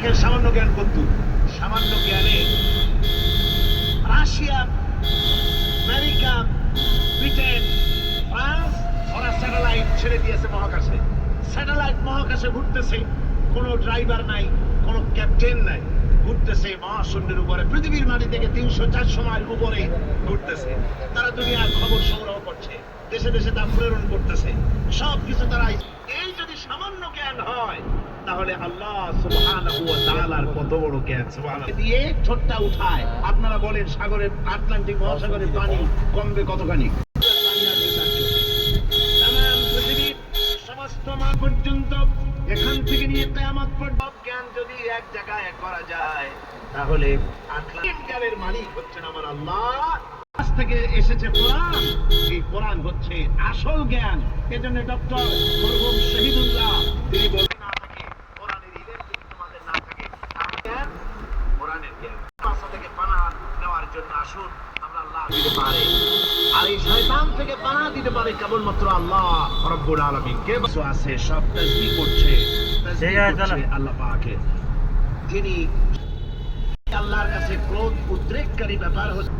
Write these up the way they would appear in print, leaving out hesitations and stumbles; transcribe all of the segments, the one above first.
দেখেন সামান্য জ্ঞান কত, সামান্য জ্ঞানে রাশিয়া, আমেরিকা, ব্রিটেন, ফ্রান্স ওরা স্যাটেলাইট ছেড়ে দিয়েছে মহাকাশে। স্যাটেলাইট মহাকাশে ঘুরতেছে, কোনো ড্রাইভার নাই, কোনো ক্যাপ্টেন নাই, ঘুরতেছে মহাশূন্যের উপরে, পৃথিবীর মাটি থেকে 300-400 মাইল উপরে ঘুরতেছে। তারা দুনিয়ার খবর সংগ্রহ করছে, দেশে দেশে তা প্রেরণ করতেছে, সবকিছু তারা। এই যদি সামান্য জ্ঞান হয় তাহলে আল্লাহ সুবহানাহু ওয়া তাআলার কত বড় জ্ঞান। সুবহানাল্লাহ দিয়ে ছোটটা উঠায়। আপনারা বলেন সাগরের, আটলান্টিক মহাসাগরের পানি কমবে কতখানি? তামাম পৃথিবীর সমস্ত মা পর্যন্ত, এখান থেকে নিয়ে কিয়ামত পর্যন্ত জ্ঞান যদি এক জায়গায় করা যায় তাহলে আটলান্টিকের মালিক হচ্ছেন আমার আল্লাহ। আজ থেকে এসেছে কোরআন, এই কোরআন হচ্ছে আসল জ্ঞান। এজন্য ডক্টর মরহুম শহীদুল্লাহ তিনি বলেন, না থাকে কোরআনের ইলম যদি তোমাদের না থাকে, জ্ঞান কোরআনের জ্ঞান। বাসা থেকে পানাহ নেওয়ার জন্য আসুন, আমরা আল্লাহ দিতে পারে, আর এই শয়তান থেকে পানাহ দিতে পারে কেবলমাত্র আল্লাহ রাব্বুল আলামিন। কে আছে সব তাসবিহ করছে, তাসবিহ করছে আল্লাহ পাকের। যিনি আল্লাহর কাছে ক্রোধ উদ্রেককারী ব্যাপার হচ্ছে,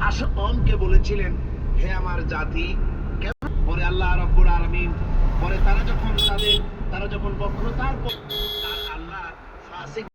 আশকমকে বলেছিলেন হে আমার জাতি, পরে আল্লাহ রাব্বুল আলামিন, পরে তারা যখন বক্রতার আল্লাহ ফাসিক